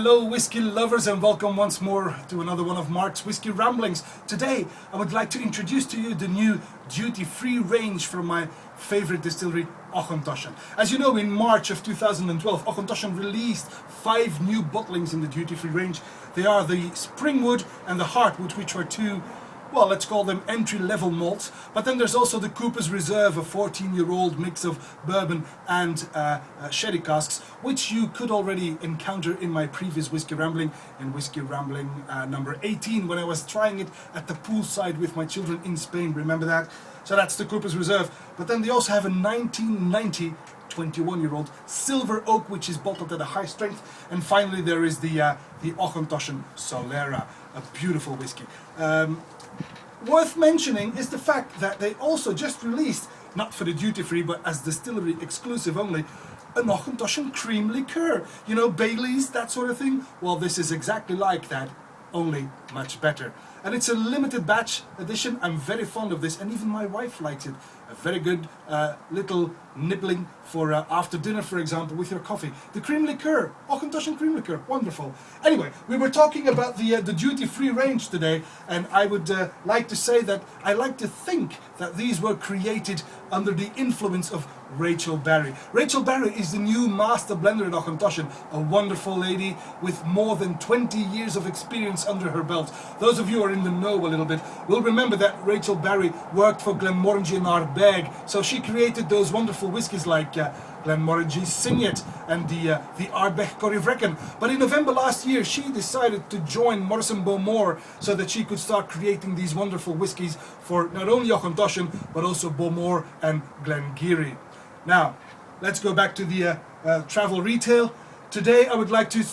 Hello whiskey lovers, and welcome once more to another one of Mark's Whiskey Ramblings. Today I would like to introduce to you the new duty-free range from my favorite distillery, Auchentoshan. As you know, in March of 2012 Auchentoshan released 5 new bottlings in the duty-free range. They are the Springwood and the Heartwood, which were two, well, let's call them entry-level malts. But then there's also the Cooper's Reserve, a 14-year-old mix of bourbon and sherry casks, which you could already encounter in my previous Whiskey Rambling, in Whiskey Rambling number 18, when I was trying it at the poolside with my children in Spain. Remember that? So that's the Cooper's Reserve. But then they also have a 1990 21-year-old silver oak, which is bottled at a high strength. And finally there is the Auchentoshan Solera, a beautiful whiskey. Worth mentioning is the fact that they also just released, not for the duty-free but as distillery exclusive only, an Auchentoshan cream liqueur. You know, Bailey's, that sort of thing. Well, this is exactly like that, only much better. And it's a limited batch edition. I'm very fond of this, and even my wife likes it. A very good little nibbling for after dinner, for example, with your coffee. The cream liqueur, Auchentoshan cream liqueur, wonderful. Anyway, we were talking about the duty-free range today, and I would like to say that I like to think that these were created under the influence of Rachel Barry. Rachel Barry is the new master blender at Auchentoshan, a wonderful lady with more than 20 years of experience under her belt. Those of you who are in the know a little bit will remember that Rachel Barry worked for Glenmorangie and Ardbeg, so she created those wonderful whiskies like Glenmorangie's Signet and the Ardbeg Corryvreckan. But in November last year she decided to join Morrison Bowmore so that she could start creating these wonderful whiskies for not only Auchentoshan but also Bowmore and Glengarry. Now, let's go back to the travel retail. Today I would like to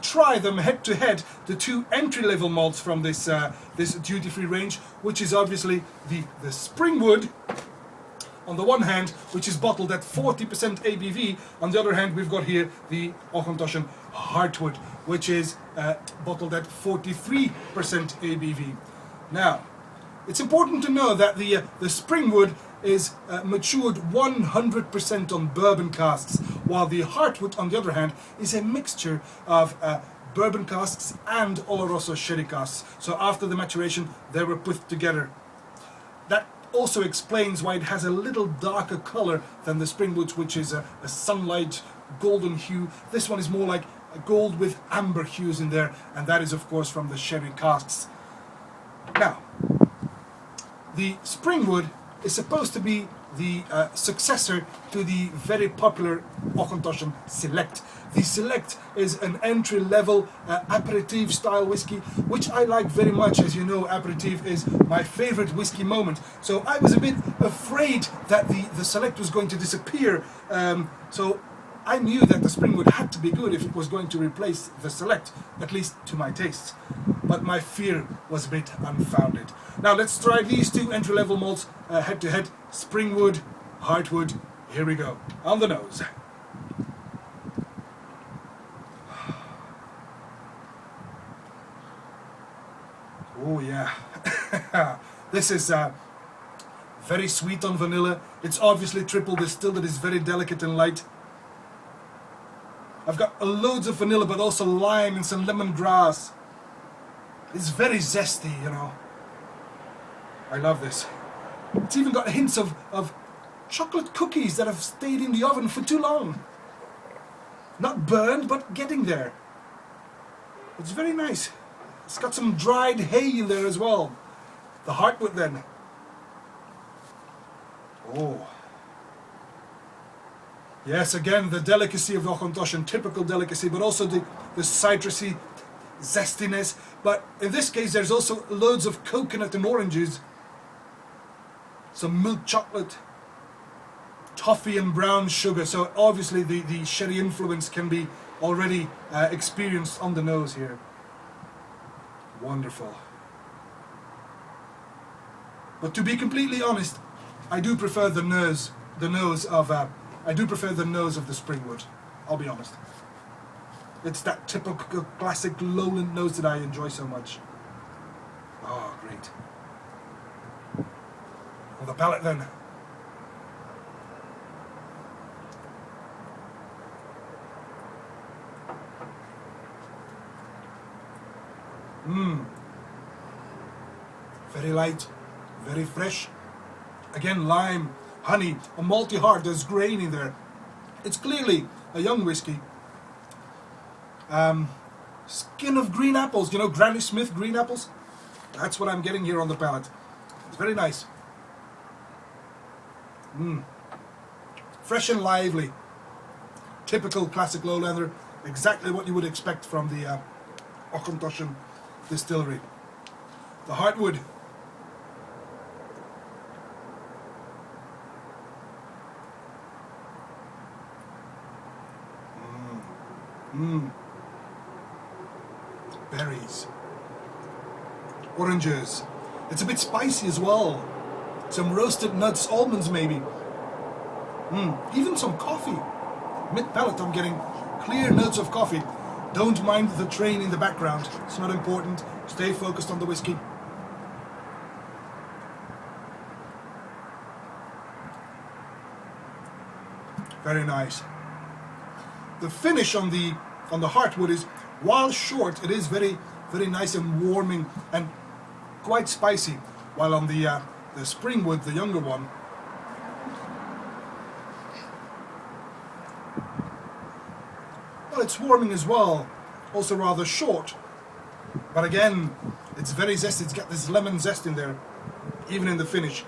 try them head to head, the two entry-level malts from this this duty-free range, which is obviously the Springwood on the one hand, which is bottled at 40% ABV. On the other hand, we've got here the Auchentoshan Heartwood, which is bottled at 43% ABV. Now, it's important to know that the Springwood is matured 100% on bourbon casks, while the Heartwood, on the other hand, is a mixture of bourbon casks and Oloroso sherry casks. So after the maturation, they were put together. That also explains why it has a little darker color than the Springwood, which is a sunlight golden hue. This one is more like a gold with amber hues in there, and that is of course from the sherry casks. Now, the Springwood is supposed to be the successor to the very popular Auchentoshan Select. The Select is an entry-level aperitif style whiskey, which I like very much. As you know, aperitif is my favorite whiskey moment. So I was a bit afraid that the Select was going to disappear. So I knew that the Springwood had to be good if it was going to replace the Select, at least to my tastes. But my fear was a bit unfounded. Now let's try these two entry-level malts head to head. Springwood, Heartwood, here we go, on the nose. Oh yeah, this is very sweet on vanilla. It's obviously triple distilled, it is very delicate and light. I've got loads of vanilla but also lime and some lemongrass. It's very zesty, you know. I love this. It's even got hints of chocolate cookies that have stayed in the oven for too long. Not burned, but getting there. It's very nice. It's got some dried hay in there as well. The Heartwood then. Oh. Yes, again, the delicacy of Auchentoshan, typical delicacy, but also the citrusy zestiness. But in this case, there's also loads of coconut and oranges. Some milk chocolate, toffee and brown sugar. So obviously the sherry influence can be already experienced on the nose here. Wonderful. But to be completely honest, I do prefer the nose of the Springwood. I'll be honest. It's that typical classic lowland nose that I enjoy so much. Oh, great. On the palate then. Very light, very fresh. Again, lime, honey, a malty heart. There's grain in there. It's clearly a young whiskey. Skin of green apples, you know, Granny Smith green apples. That's what I'm getting here on the palate. It's very nice. Fresh and lively. Typical classic lowlander. Exactly what you would expect from the Auchentoshan distillery. The Heartwood. Berries. Oranges. It's a bit spicy as well. Some roasted nuts, almonds maybe. Even some coffee. Mid-palate I'm getting clear notes of coffee. Don't mind the train in the background. It's not important. Stay focused on the whiskey. Very nice. The finish on the Heartwood is, while short, it is very, very nice and warming and quite spicy. While on the Springwood, the younger one, well, it's warming as well. Also rather short, but again, it's very zesty. It's got this lemon zest in there, even in the finish.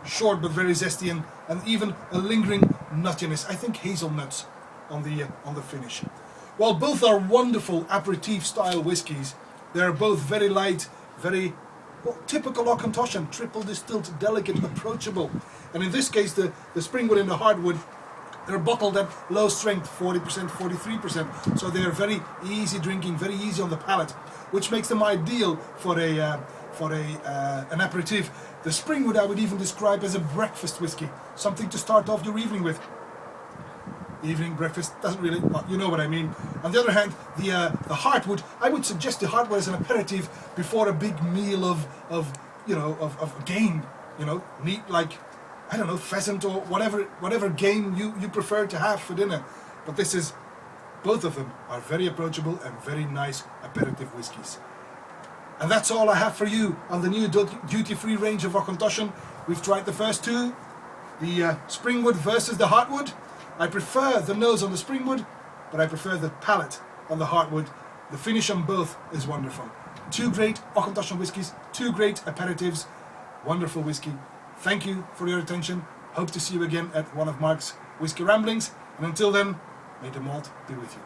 Short but very zesty, and even a lingering nuttiness. I think hazelnuts on the finish. While both are wonderful aperitif style whiskies, they are both very light, very typical Auchentoshan, triple distilled, delicate, approachable. And in this case, the Springwood and the Heartwood, they're bottled at low strength, 40%, 43%. So they are very easy drinking, very easy on the palate, which makes them ideal for an aperitif. The Springwood I would even describe as a breakfast whiskey, something to start off your evening with. Evening breakfast doesn't really, well, you know what I mean. On the other hand, the Heartwood, I would suggest the Heartwood as an aperitif before a big meal of game. You know, meat like, I don't know, pheasant or whatever game you prefer to have for dinner. But both of them are very approachable and very nice aperitif whiskies. And that's all I have for you on the new duty-free range of Auchentoshan. We've tried the first two, the Springwood versus the Heartwood. I prefer the nose on the Springwood, but I prefer the palate on the Heartwood. The finish on both is wonderful. Two great Auchentoshan whiskies, two great aperitifs, wonderful whiskey. Thank you for your attention. Hope to see you again at one of Mark's Whiskey Ramblings. And until then, may the malt be with you.